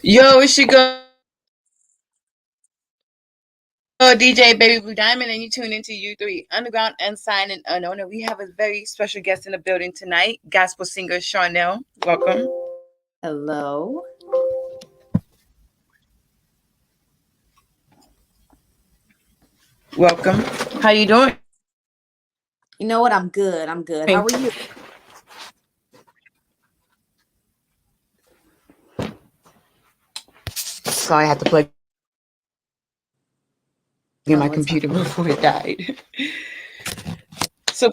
Yo, it's your girl DJ Baby Blue Diamond, and you tune into U3 Underground Unsigned and Unknown. And we have a very special guest in the building tonight, gospel singer Sharnell. Welcome. Hello. Welcome. How you doing? You know what? I'm good. How are you? Sorry, I had to plug in my Oh, it's fine. computer before it died. So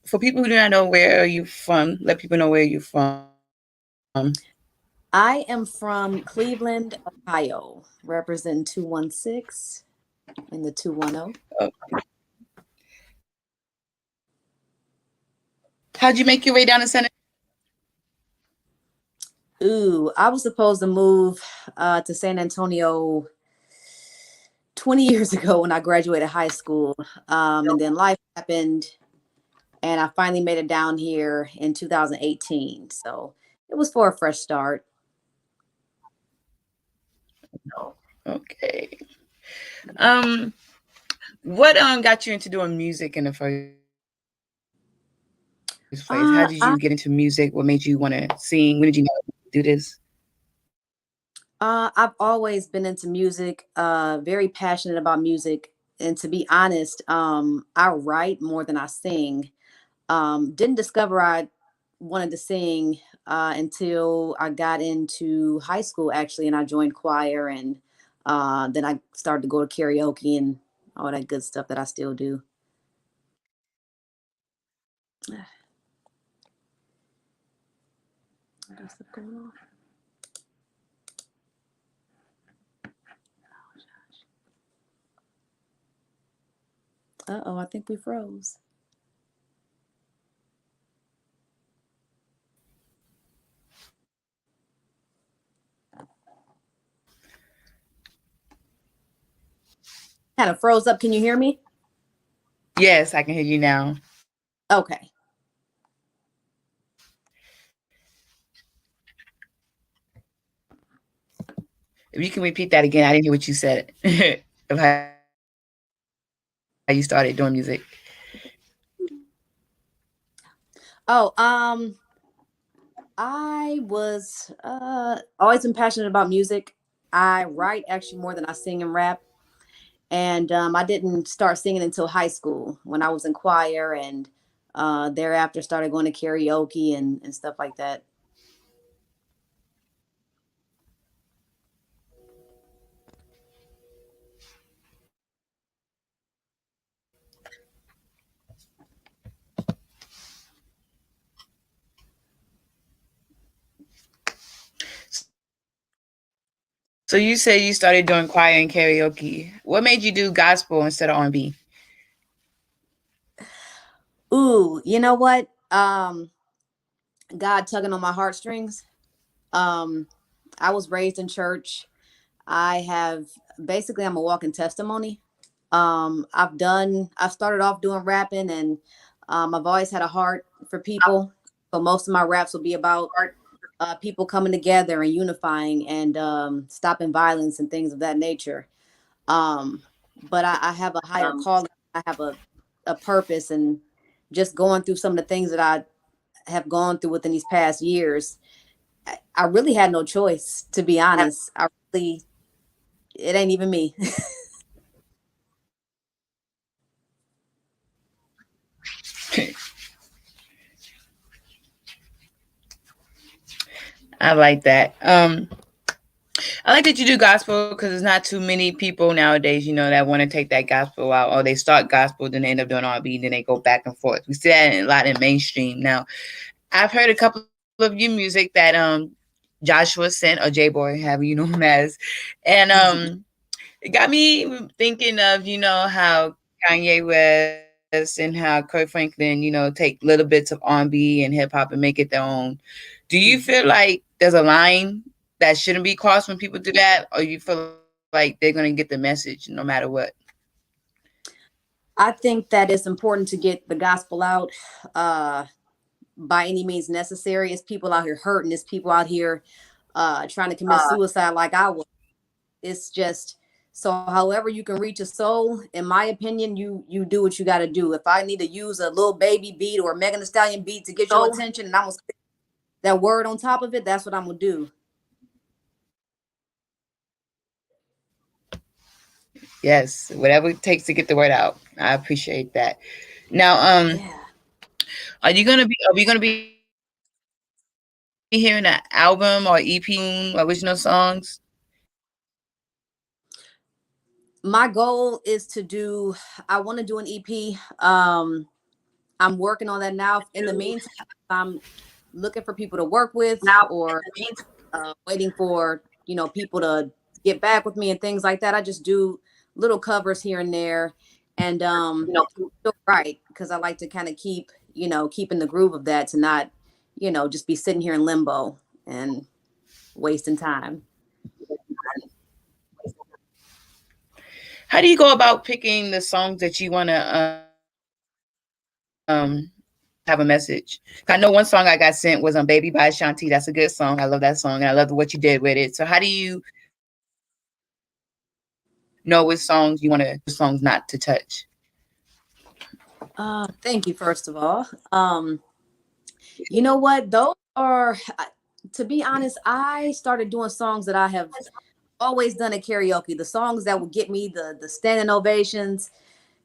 for people who do not know where you from, let people know where you're from. I am from Cleveland, Ohio, representing 216 and the 210. Oh, how'd you make your way down to San? Ooh, I was supposed to move to San Antonio 20 years ago when I graduated high school. And then life happened, and I finally made it down here in 2018. So it was for a fresh start. Okay. Um, what got you into doing music in the first place? How Uh, did I you get into music? What made you want to sing? When did you know do this? I've always been into music, very passionate about music. And to be honest, I write more than I sing. Didn't discover I wanted to sing until I got into high school, actually, and I joined choir, and then I started to go to karaoke and all that good stuff that I still do. I got stuff going on. Uh-oh, I think we froze. Kind of froze up. Can you hear me? Yes, I can hear you now. Okay. If you can repeat that again, I didn't hear what you said of how you started doing music. Oh, I was always been passionate about music. I write actually more than I sing and rap. And I didn't start singing until high school when I was in choir, and thereafter started going to karaoke and stuff like that. So you say you started doing choir and karaoke. What made you do gospel instead of R&B? Ooh, you know what? God tugging on my heartstrings. Um, I was raised in church. I have basically I'm a walking testimony. I've started off doing rapping, and I've always had a heart for people. So most of my raps will be about people coming together and unifying and stopping violence and things of that nature. Um, but I have a higher calling. I have a purpose, and just going through some of the things that I have gone through within these past years, I really had no choice, to be honest. It ain't even me. I like that. I like that you do gospel because there's not too many people nowadays, that want to take that gospel out, or they start gospel, then they end up doing R&B, then they go back and forth. We see that a lot in mainstream now. I've heard a couple of your music that Joshua sent, or J Boy, however you know him as, and it got me thinking of how Kanye West and how Kurt Franklin take little bits of R&B and hip hop and make it their own. Do you feel like there's a line that shouldn't be crossed when people do that, or you feel like they're gonna get the message no matter what? I think that it's important to get the gospel out. Uh, by any means necessary. It's people out here hurting. It's people out here trying to commit suicide like I was. It's just so however you can reach a soul, in my opinion, you do what you got to do. If I need to use a little baby beat or a Megan Thee Stallion beat to get your attention, and I'm gonna stick that word on top of it, that's what I'm gonna do. Yes, whatever it takes to get the word out. I appreciate that. Now, Yeah. are we gonna be hearing an album or EP soon, original songs? My goal is to do. I want to do an EP. I'm working on that now. In the meantime, I'm looking for people to work with, or waiting for people to get back with me and things like that. I just do little covers here and there, and right, because I like to kind of keep in the groove of that, to not just be sitting here in limbo and wasting time. How do you go about picking the songs that you want to have a message? I know one song I got sent was on "Baby" by Shanti. That's a good song. I love that song, and I love what you did with it. So, how do you know which songs you want to, songs not to touch? Thank you, first of all. You know what? Those are, to be honest, I started doing songs that I have always done at karaoke. The songs that would get me the standing ovations.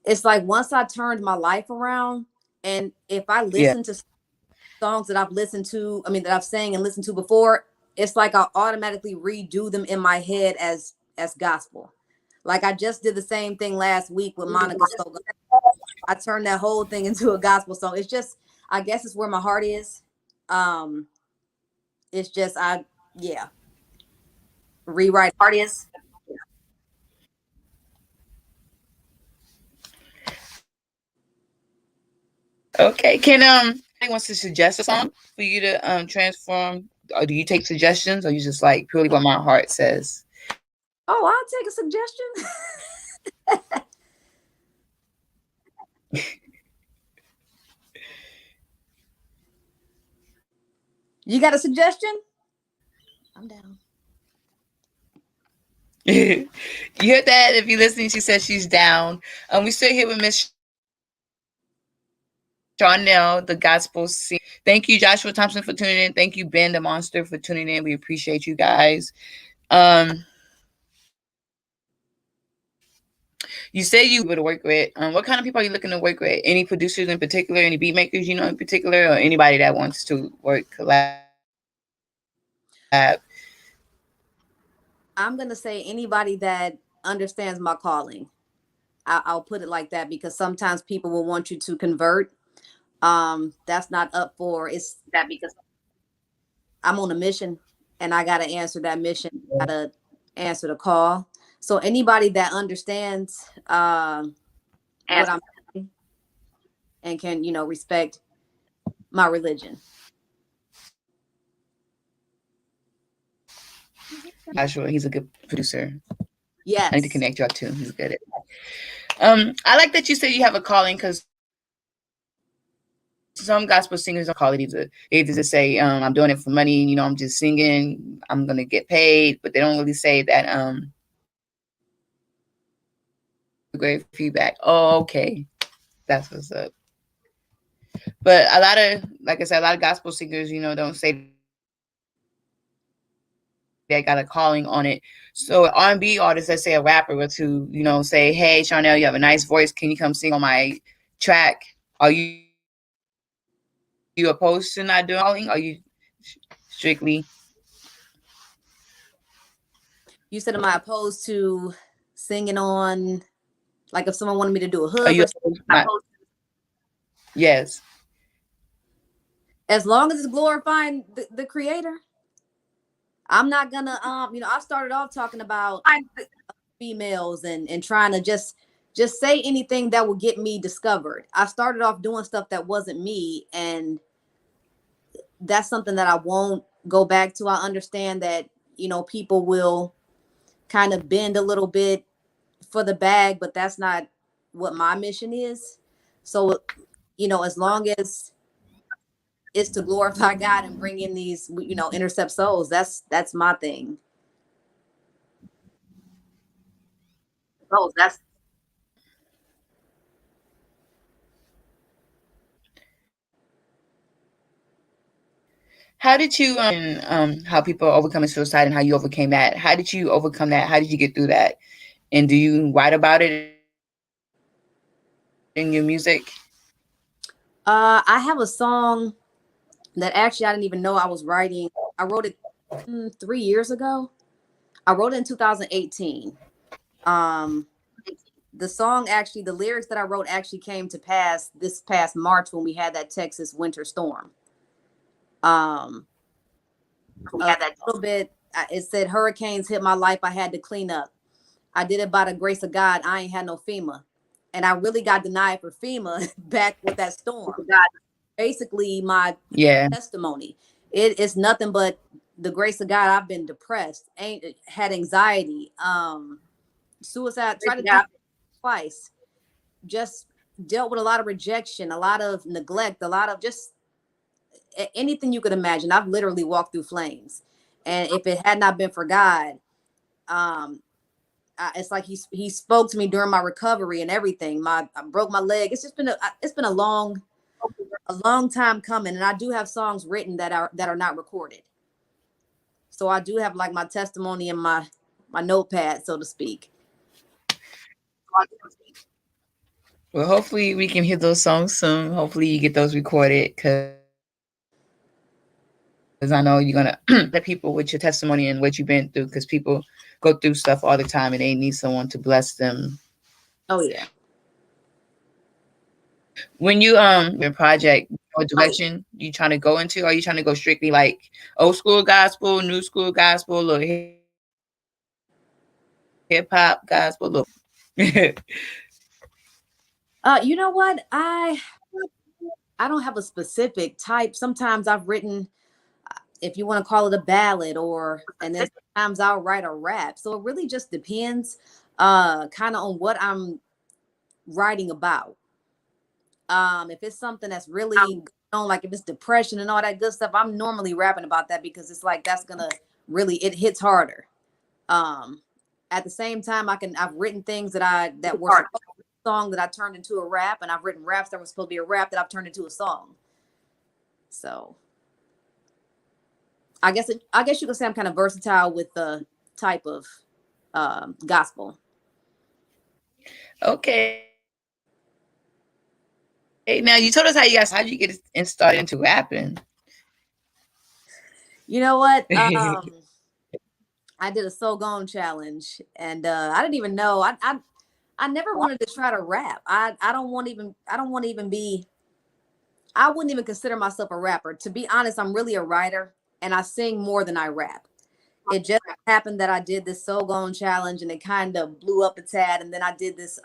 It's like once I turned my life around, and if I Yeah. listen to songs that I've listened to, I mean that I've sang and listened to before, it's like I automatically redo them in my head as gospel. Like I just did the same thing last week with Monica Stoga. I turned that whole thing into a gospel song. It's just, I guess it's where my heart is. Um, it's just yeah, rewrite. Okay. Can anybody wants to suggest a song for you to transform, or do you take suggestions, or you just like purely what my heart says? Oh, I'll take a suggestion. You got a suggestion? I'm down. You heard that? If you're listening, she says she's down. We still here with Miss Sharnell, the gospel singer. Thank you, Joshua Thompson, for tuning in. Thank you, Ben the Monster, for tuning in. We appreciate you guys. Um, you say you would work with. What kind of people are you looking to work with? Any producers in particular? Any beat makers you know in particular, or anybody that wants to work collab? I'm gonna say anybody that understands my calling. I'll put it like that, because sometimes people will want you to convert. That's not up for it's that, because I'm on a mission and I gotta answer that mission, gotta answer the call. So anybody that understands what I'm doing and can, respect my religion. Joshua, he's a good producer. I need to Yes. connect y'all too. He's good at that. I like that you said you have a calling, because some gospel singers don't call it either. They either just say, I'm doing it for money, I'm just singing, I'm gonna get paid, but they don't really say that great feedback. Oh, okay. That's what's up. But a lot of, like I said, a lot of gospel singers, don't say they got a calling on it. So R&B artists, let's say a rapper were to, say, hey, Sharnell, you have a nice voice. Can you come sing on my track? Are you opposed to not doing calling? Are you strictly? You said, am I opposed to singing on, like if someone wanted me to do a Are hook you or opposed? Not, yes. as long as it's glorifying the creator. I'm not gonna I started off talking about females and trying to just say anything that will get me discovered. I started off doing stuff that wasn't me, and that's something that I won't go back to. I understand that, people will kind of bend a little bit for the bag, but that's not what my mission is. So, as long as is to glorify God and bring in these, intercept souls. That's my thing. Oh, that's how did you how people are overcoming suicide and how you overcame that? How did you overcome that? How did you get through that? And do you write about it in your music? I have a song that actually I didn't even know I was writing. I wrote it 3 years ago. I wrote it in 2018. Um, the song actually, the lyrics that I wrote actually came to pass this past March when we had that Texas winter storm. Um, We a had that. little bit. It said hurricanes hit my life. I had to clean up. I did it by the grace of God. I ain't had no FEMA, and I really got denied for FEMA back with that storm. Basically, my Yeah. testimony. It's nothing but the grace of God. I've been depressed, ain't had anxiety, suicide, tried to do twice, just dealt with a lot of rejection, a lot of neglect, a lot of just anything you could imagine. I've literally walked through flames, and if it had not been for God, um, it's like he spoke to me during my recovery and everything. I broke my leg. It's just been a long time coming, and I do have songs written that are not recorded. So I do have like my testimony in my notepad, so to speak. Well, hopefully we can hear those songs soon. Hopefully you get those recorded because I know you're gonna the people with your testimony and what you've been through. Because people go through stuff all the time and they need someone to bless them. Oh yeah. When you your project, what direction you trying to go into? Are you trying to go strictly like old school gospel, new school gospel, or hip hop gospel, or You know what? I don't have a specific type. Sometimes I've written, if you want to call it a ballad, and then sometimes I'll write a rap. So it really just depends, kind of on what I'm writing about. If it's something that's really going on, like if it's depression and all that good stuff, I'm normally rapping about that because it's like that's gonna really it hits harder. Um, at the same time, I've written things that were supposed to be a song that I turned into a rap, and I've written raps that were supposed to be a rap that I've turned into a song. So I guess you could say I'm kind of versatile with the type of gospel. okay. Now you told us how you got started into rapping. You know what? I did a So Gone challenge, and I didn't even know. I never wanted to try to rap. I don't want to even be. I wouldn't even consider myself a rapper. To be honest, I'm really a writer, and I sing more than I rap. It just happened that I did this So Gone challenge, and it kind of blew up a tad. And then I did this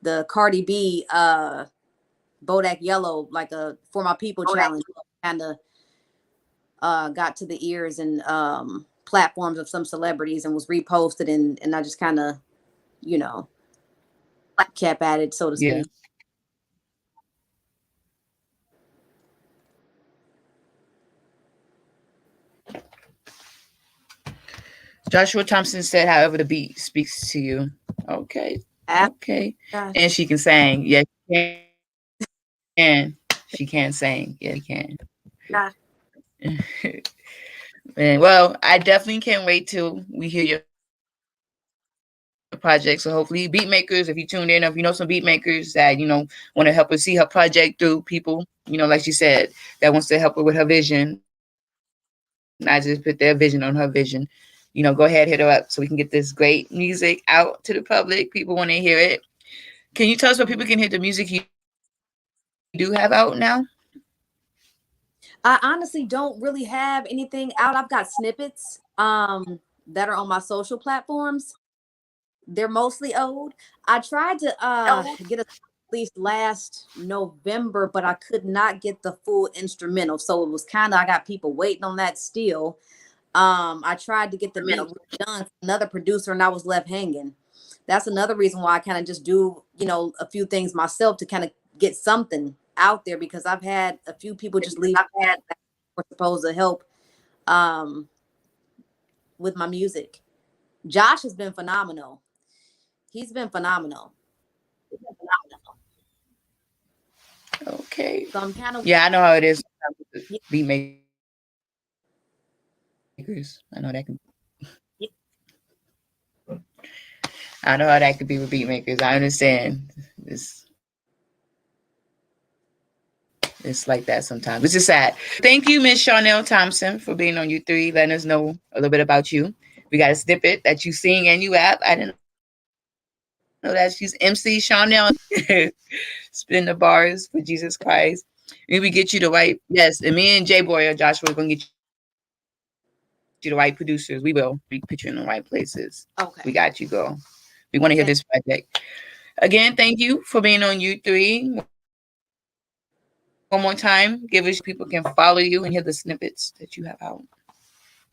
the Cardi B Bodak Yellow, like a For My People challenge, kind of got to the ears and platforms of some celebrities and was reposted, and I just kind of, you know, kept at it, so to Yeah. speak. Joshua Thompson said, however, the beat speaks to you. Okay. Ah, Okay. gosh. And she can sing. Yes, she can. She can sing. Yes, she can. Gosh. And well, I definitely can't wait till we hear your project. So hopefully, beat makers, if you tuned in, or if you know some beat makers that want to help us see her project through, people, like she said, that wants to help her with her vision, not just put their vision on her vision. Go ahead, hit her up so we can get this great music out to the public. People want to hear it. Can you tell us where people can hear the music you do have out now? I honestly don't really have anything out. I've got snippets that are on my social platforms. They're mostly old. I tried to get a release last November, but I could not get the full instrumental. So it was kind of I got people waiting on that still. I tried to get the beat done for another producer and I was left hanging. That's another reason why I kind of just do, a few things myself to kind of get something out there because I've had a few people just leave that were supposed to help um, with my music. Josh has been phenomenal. He's been phenomenal. Okay. So I'm kind of, Yeah, I know how it is with yeah, beat makers. I know that can. I know how that could be with beat makers. I understand. It's it's like that sometimes, which is sad. Thank you, Miss Sharnell Thompson, for being on U3, letting us know a little bit about you. We got a snippet that you sing and you rap. I didn't know that. She's MC Sharnell, spin the bars for Jesus Christ. Maybe get you the right, yes. And me and J Boy or Joshua are gonna get you the right producers. We will. We put you in the right places. We got you, girl. okay. We want to hear this project. Again, thank you for being on U3. One more time, give us your social media so people can follow you and hear the snippets that you have out.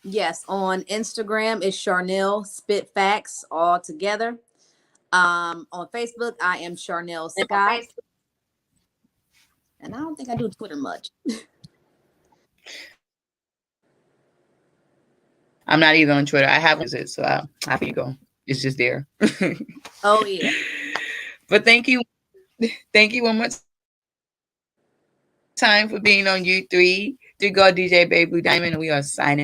Yes, on Instagram it's Sharnell Spit Facts all together. On Facebook I am Sharnell Scott, and I don't think I do Twitter much. I'm not even on Twitter. I have it, so I you go. It's just there. Oh yeah. But thank you one more time for being on U3. To go DJ Babe Blue Diamond, and we are signing out.